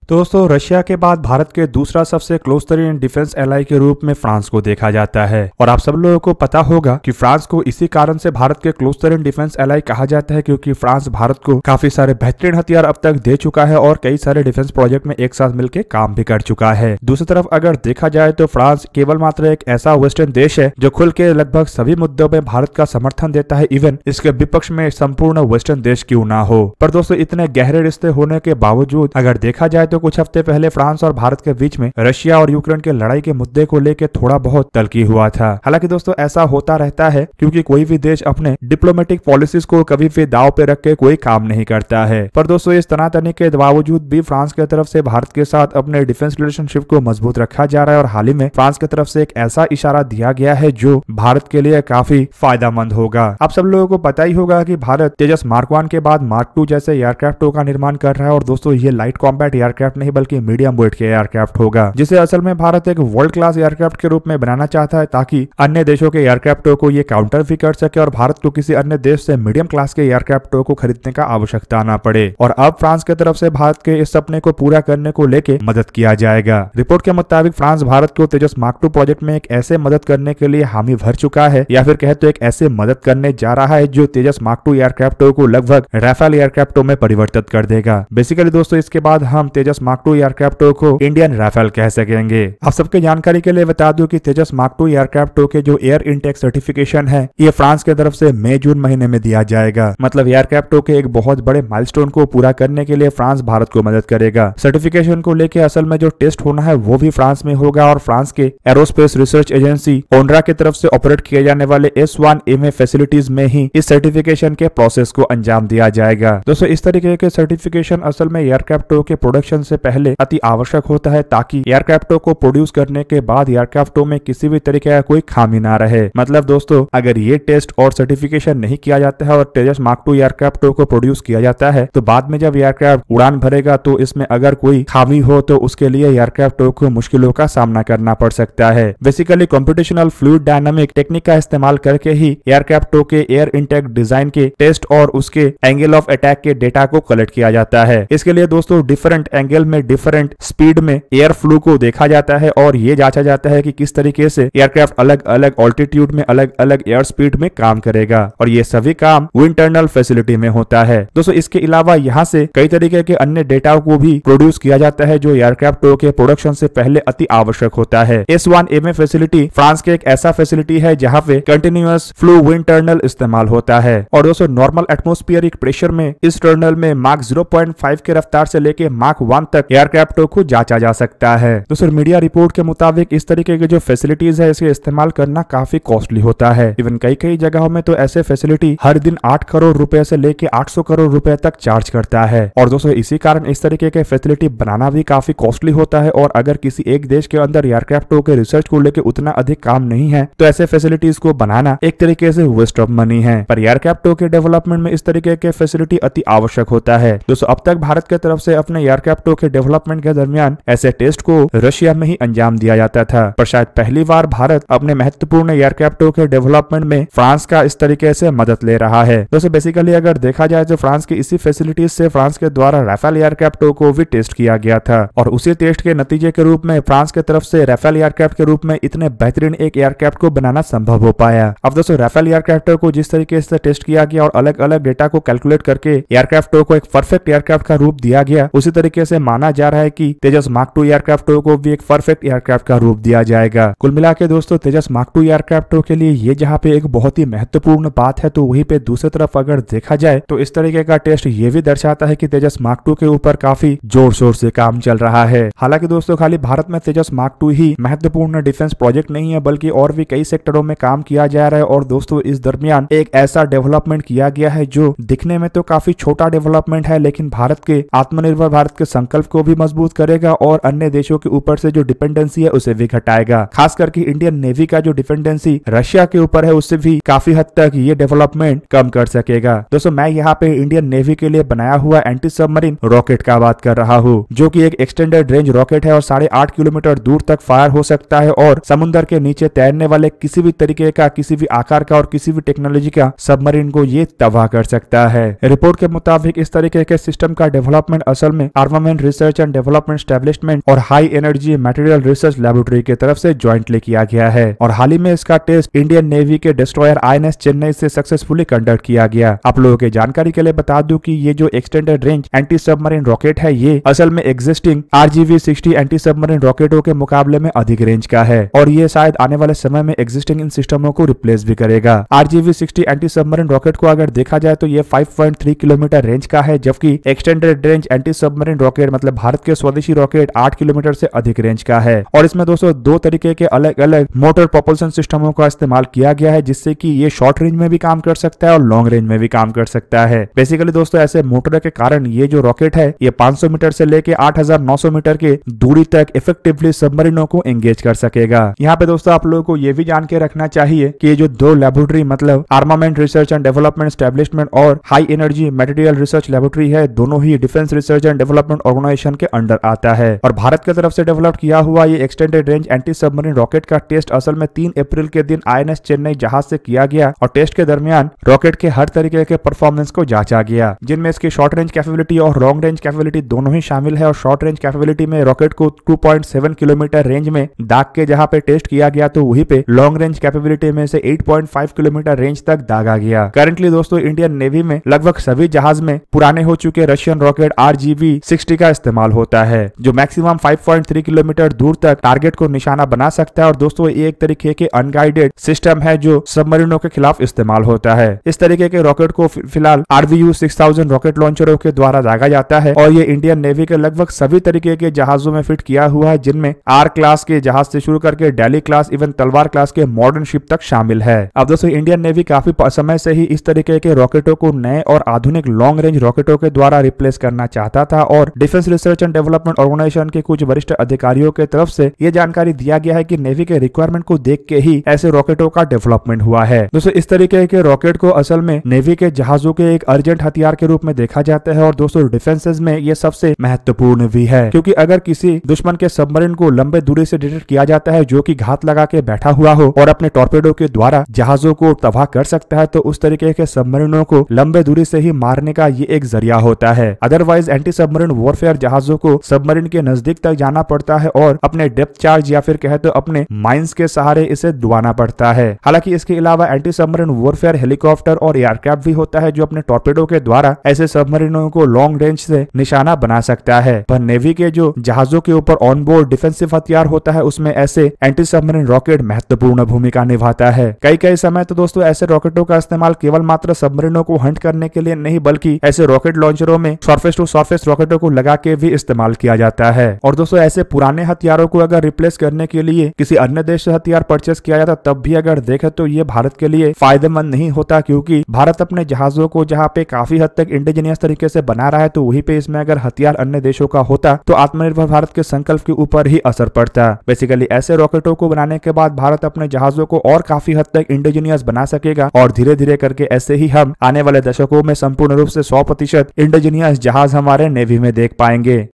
तो दोस्तों रशिया के बाद भारत के दूसरा सबसे क्लोज तरीन डिफेंस एलाई के रूप में फ्रांस को देखा जाता है। और आप सब लोगों को पता होगा कि फ्रांस को इसी कारण से भारत के क्लोज तरीन डिफेंस एलाई कहा जाता है, क्योंकि फ्रांस भारत को काफी सारे बेहतरीन हथियार अब तक दे चुका है और कई सारे डिफेंस प्रोजेक्ट में एक साथ मिलकर काम भी कर चुका है। दूसरी तरफ अगर देखा जाए तो फ्रांस केवल मात्र एक ऐसा वेस्टर्न देश है जो खुल के लगभग सभी मुद्दों में भारत का समर्थन देता है, इवन इसके विपक्ष में संपूर्ण वेस्टर्न देश क्यों ना हो। पर दोस्तों इतने गहरे रिश्ते होने के बावजूद अगर देखा जाए तो कुछ हफ्ते पहले फ्रांस और भारत के बीच में रशिया और यूक्रेन के लड़ाई के मुद्दे को लेकर थोड़ा बहुत तल्खी हुआ था। हालांकि दोस्तों ऐसा होता रहता है क्योंकि कोई भी देश अपने डिप्लोमेटिक पॉलिसीज को कभी भी दांव पे रख के कोई काम नहीं करता है। पर दोस्तों इस तनातनी के बावजूद भी फ्रांस की तरफ से भारत के साथ अपने डिफेंस रिलेशनशिप को मजबूत रखा जा रहा है और हाल ही में फ्रांस की तरफ से एक ऐसा इशारा दिया गया है जो भारत के लिए काफी फायदेमंद होगा। आप सब लोगों को पता ही होगा कि भारत तेजस मार्क 1 के बाद मार्क 2 जैसे एयरक्राफ्टों का निर्माण कर रहा है और दोस्तों ये लाइट कॉम्बैट एयरक्राफ्ट नहीं बल्कि मीडियम वेट के एयरक्राफ्ट होगा, जिसे असल में भारत एक वर्ल्ड क्लास एयरक्राफ्ट के रूप में बनाना चाहता है ताकि अन्य देशों के एयरक्राफ्टों को ये काउंटर भी कर सके और भारत को किसी अन्य देश से मीडियम क्लास के एयरक्राफ्टों को खरीदने का आवश्यकता ना पड़े। और अब फ्रांस की तरफ से भारत के इस सपने को पूरा करने को लेकर मदद किया जाएगा। रिपोर्ट के मुताबिक फ्रांस भारत को तेजस मार्क 2 प्रोजेक्ट में एक ऐसे मदद करने के लिए हामी भर चुका है, या फिर कहे तो एक ऐसे मदद करने जा रहा है जो तेजस मार्क 2 एयरक्राफ्टों को लगभग राफेल एयरक्राफ्टों में परिवर्तित कर देगा। बेसिकली दोस्तों इसके बाद हम तेजस मार्क 2 एयरक्राफ्टों को इंडियन राफेल कह सकेंगे। आप सबके जानकारी के लिए बता दूं कि तेजस मार्क 2 एयरक्राफ्टों के जो एयर इनटेक सर्टिफिकेशन है ये फ्रांस की तरफ से मई जून महीने में दिया जाएगा। मतलब एयरक्राफ्टों के एक बहुत बड़े माइलस्टोन को पूरा करने के लिए फ्रांस भारत को मदद करेगा। सर्टिफिकेशन को लेकर असल में जो टेस्ट होना है वो भी फ्रांस में होगा और फ्रांस के एरोस्पेस रिसर्च एजेंसी ओनरा की तरफ से ऑपरेट किए जाने वाले S1MA फैसिलिटीज में ही इस सर्टिफिकेशन के प्रोसेस को अंजाम दिया जाएगा। दोस्तों इस तरीके के सर्टिफिकेशन असल में एयरक्राफ्टों के प्रोडक्शन से पहले अति आवश्यक होता है ताकि एयरक्राफ्टों को प्रोड्यूस करने के बाद एयरक्राफ्टों में किसी भी तरीके का कोई खामी ना रहे। मतलब दोस्तों अगर ये टेस्ट और सर्टिफिकेशन नहीं किया जाता है और तेजस मार्क 2 एयरक्राफ्टों को प्रोड्यूस किया जाता है तो बाद में जब एयरक्राफ्ट उड़ान भरेगा तो इसमें अगर कोई खामी हो तो उसके लिए एयरक्राफ्टों को मुश्किलों का सामना करना पड़ सकता है। Basically computational fluid dynamic technique का इस्तेमाल करके ही एयरक्राफ्टों के एयर इनटेक डिजाइन के टेस्ट और उसके एंगल ऑफ अटैक के डेटा को कलेक्ट किया जाता है। इसके लिए दोस्तों डिफरेंट एंगल में डिफरेंट स्पीड में एयर फ्लो को देखा जाता है और ये जांचा जाता है कि किस तरीके से एयरक्राफ्ट अलग अलग ऑल्टीट्यूड में अलग अलग एयर स्पीड में काम करेगा और ये सभी काम विंड टनल फैसिलिटी में होता है। दोस्तों इसके अलावा यहाँ से कई तरीके के अन्य डेटा को भी प्रोड्यूस किया जाता है जो एयरक्राफ्टों के प्रोडक्शन से पहले अति आवश्यक होता है। S1MA फैसिलिटी फ्रांस के एक ऐसा फैसिलिटी है जहाँ पे कंटिन्यूअस फ्लो विंड टर्नल इस्तेमाल होता है और दोस्तों नॉर्मल एटमॉस्फेरिक प्रेशर में इस टर्नल में मार्क 0.5 के रफ्तार से लेके मार्क 1 तक एयरक्राफ्टों को जांचा जा सकता है। दोस्तों मीडिया रिपोर्ट के मुताबिक इस तरीके के जो फैसिलिटीज है इसके इस्तेमाल करना काफी कॉस्टली होता है। इवन कई जगहों में तो ऐसे फैसिलिटी हर दिन 8 करोड़ रुपए से लेके 800 करोड़ रुपए तक चार्ज करता है और दोस्तों इसी कारण इस तरीके के फैसिलिटी बनाना भी काफी कॉस्टली होता है और अगर किसी एक देश के अंदर एयरक्राफ्टों के रिसर्च को लेकर उतना अधिक काम नहीं है तो ऐसे फैसिलिटीज को बनाना एक तरीके से वेस्ट ऑफ मनी है। पर एयरक्राफ्टों के डेवलपमेंट में इस तरीके के फैसिलिटी अति आवश्यक होता है। दोस्तों अब तक भारत की तरफ से अपने एयरक्राफ्टों के डेवलपमेंट के दरमियान ऐसे टेस्ट को रशिया में ही अंजाम दिया जाता था, पर शायद पहली बार भारत अपने महत्वपूर्ण एयरक्राफ्टों के डेवलपमेंट में फ्रांस का इस तरीके से मदद ले रहा है। दोस्तों बेसिकली अगर देखा जाए तो फ्रांस की इसी फैसिलिटीज से फ्रांस के द्वारा राफेल एयरक्राफ्टों को भी टेस्ट किया गया था और उसी टेस्ट के नतीजे के रूप में फ्रांस की तरफ से राफेल एयरक्राफ्ट के रूप में इतने बेहतरीन एक एयरक्राफ्ट को बनाना संभव हो पाया। अब दोस्तों राफेल एयरक्राफ्टों को जिस तरीके से टेस्ट किया गया और अलग अलग डेटा को कैलकुलेट करके एयरक्राफ्टों को एक परफेक्ट एयरक्राफ्ट का रूप दिया गया, उसी तरीके से माना जा रहा है कि तेजस मार्क 2 एयरक्राफ्टों को भी एक परफेक्ट एयरक्राफ्ट का रूप दिया जाएगा। कुल मिला के दोस्तों तेजस मार्क 2 एयरक्राफ्टों के लिए ये जहाँ पे एक बहुत ही महत्वपूर्ण बात है तो वहीं पे दूसरी तरफ अगर देखा जाए तो इस तरीके का टेस्ट ये भी दर्शाता है कि तेजस मार्क 2 के ऊपर काफी जोर शोर से काम चल रहा है। हालांकि दोस्तों खाली भारत में तेजस मार्क 2 ही महत्वपूर्ण डिफेंस प्रोजेक्ट नहीं है बल्कि और भी कई सेक्टरों में काम किया जा रहा है और दोस्तों इस दरमियान एक ऐसा डेवलपमेंट किया गया है जो दिखने में तो काफी छोटा डेवलपमेंट है लेकिन भारत के आत्मनिर्भर भारत के संकल्प को भी मजबूत करेगा और अन्य देशों के ऊपर से जो डिपेंडेंसी है उसे भी घटाएगा। खास करके इंडियन नेवी का जो डिपेंडेंसी रशिया के ऊपर है उससे भी काफी हद तक ये डेवलपमेंट कम कर सकेगा। दोस्तों मैं यहाँ पे इंडियन नेवी के लिए बनाया हुआ एंटी सबमरीन रॉकेट का बात कर रहा हूँ जो कि एक एक्सटेंडेड रेंज रॉकेट है और 8.5 किलोमीटर दूर तक फायर हो सकता है और समुद्र के नीचे तैरने वाले किसी भी तरीके का किसी भी आकार का और किसी भी टेक्नोलॉजी का सबमरीन को ये तबाह कर सकता है। रिपोर्ट के मुताबिक इस तरीके के सिस्टम का डेवलपमेंट असल में armament armament research and development establishment और high energy material research laboratory की तरफ से ज्वाइंटली किया गया है और हाल ही में इसका टेस्ट इंडियन नेवी के डिस्ट्रॉयर INS चेन्नई से सक्सेसफुली कंडक्ट किया गया। आप लोगों के जानकारी के लिए बता दूं कि ये जो extended range anti submarine rocket है ये असल में एग्जिस्टिंग RGV-60 एंटी सबमरीन रॉकेटों के मुकाबले में अधिक रेंज का है और ये शायद आने वाले समय में एग्जिस्टिंग इन सिस्टमों को रिप्लेस भी करेगा। RGV-60 एंटी सबमरीन रॉकेट को अगर देखा जाए तो ये 5.3 किलोमीटर रेंज का है, जबकि extended range anti submarine rocket मतलब भारत के स्वदेशी रॉकेट 8 किलोमीटर से अधिक रेंज का है। और इसमें दोस्तों दो तरीके के अलग अलग मोटर प्रोपल्शन सिस्टमों का इस्तेमाल किया गया है, जिससे कि ये शॉर्ट रेंज में भी काम कर सकता है और लॉन्ग रेंज में भी काम कर सकता है। बेसिकली दोस्तों ऐसे मोटर के कारण ये जो रॉकेट है ये 500 मीटर से लेके 8900 मीटर के दूरी तक इफेक्टिवली सबमरीनों को एंगेज कर सकेगा। यहाँ पे दोस्तों आप लोगों को ये भी जान के रखना चाहिए कि ये जो दो लेबोरेटरी मतलब armament research and development establishment और high energy material research laboratory है, दोनों ही defence research and development organisation के अंडर आता है और भारत की तरफ से डेवलप किया हुआ ये extended range anti submarine rocket का टेस्ट असल में 3 अप्रैल के दिन INS चेन्नई जहाज से किया गया और टेस्ट के दरमियान रॉकेट के हर तरीके के परफॉर्मेंस को जांचा गया, जिनमें इसकी शॉर्ट रेंज कैपेबिलिटी और लॉन्ग रेंज कैपेबिलिटी दोनों ही शामिल है। और शॉर्ट रेंज कैपेबिलिटी में रॉकेट को 2.7 किलोमीटर रेंज में दाग के जहां पे टेस्ट किया गया तो वहीं पे लॉन्ग रेंज कैपेबिलिटी में से 8.5 किलोमीटर रेंज तक दागा गया। करंटली दोस्तों इंडियन नेवी में लगभग सभी जहाज में पुराने हो चुके रशियन रॉकेट RGV-60 का इस्तेमाल होता है, जो मैक्सिमम 5.3 किलोमीटर दूर तक टारगेट को निशाना बना सकता है। और दोस्तों ये एक तरीके के अनगाइडेड सिस्टम है जो सबमरीनों के खिलाफ इस्तेमाल होता है। इस तरीके के रॉकेट को फिलहाल RVU-6000 रॉकेट लॉन्चरों के द्वारा दागा जाता है और ये इंडियन नेवी के लगभग सभी तरीके के जहाजों में फिट किया हुआ है, जिनमें R क्लास के जहाज से शुरू करके डेली क्लास इवन तलवार क्लास के मॉडर्न शिप तक शामिल है। अब दोस्तों इंडियन नेवी काफी समय से ही इस तरीके के रॉकेटों को नए और आधुनिक लॉन्ग रेंज रॉकेटों के द्वारा रिप्लेस करना चाहता था और defence research and development organisation के कुछ वरिष्ठ अधिकारियों के तरफ से यह जानकारी दिया गया है कि नेवी के रिक्वायरमेंट को देख के ही ऐसे रॉकेटों का डेवलपमेंट हुआ है। दोस्तों इस तरीके के रॉकेट को असल में नेवी के जहाजों के एक अर्जेंट हथियार के रूप में देखा जाता है और दोस्तों डिफेंसेस में ये सबसे महत्वपूर्ण भी है, क्योंकि अगर किसी दुश्मन के सबमरीन को लंबे दूरी से डिटेक्ट किया जाता है जो कि घात लगा के बैठा हुआ हो और अपने टॉर्पेडो के द्वारा जहाजों को तबाह कर सकता है, तो उस तरीके के सबमरीनों को लंबे दूरी से ही मारने का ये एक जरिया होता है। अदरवाइज एंटी सबमरीन वॉरफेयर जहाजों को सबमरीन के नजदीक तक जाना पड़ता है और अपने डेप्थ चार्ज या फिर कहे तो अपने माइंस के सहारे इसे डुबाना पड़ता है। हालांकि इसके अलावा एंटी सबमरीन वॉरफेयर हेलीकॉप्टर और एयरक्राफ्ट भी होता है जो अपने टॉर्पेडो के द्वारा ऐसे सबमरीनों को लॉन्ग रेंज से निशाना बना सकता है। पर नेवी के जो जहाजों के ऊपर ऑनबोर्ड डिफेंसिव हथियार होता है उसमें ऐसे एंटी सबमरीन रॉकेट महत्वपूर्ण भूमिका निभाता है। कई समय तो दोस्तों ऐसे रॉकेटों का इस्तेमाल केवल मात्र सबमरीनों को हंट करने के लिए नहीं बल्कि ऐसे रॉकेट लॉन्चरों में सरफेस टू सरफेस रॉकेटों को लगा के भी इस्तेमाल किया जाता है। और दोस्तों ऐसे पुराने हथियारों को अगर रिप्लेस करने के लिए किसी अन्य देश से हथियार परचेस किया जाता तब भी अगर देखे तो ये भारत के लिए फायदेमंद नहीं होता, क्योंकि भारत अपने जहाजों को जहाँ पे काफी हद तक इंडिजिनियस तरीके से बना रहा है तो वहीं पे इसमें अगर हथियार अन्य देशों का होता तो आत्मनिर्भर भारत के संकल्प के ऊपर ही असर पड़ता। बेसिकली ऐसे रॉकेटों को बनाने के बाद भारत अपने जहाजों को और काफी हद तक इंडिजिनियस बना सकेगा और धीरे धीरे करके ऐसे ही हम आने वाले दशकों में संपूर्ण रूप से 100% इंडिजिनियस जहाज हमारे नेवी में देख पाएंगे।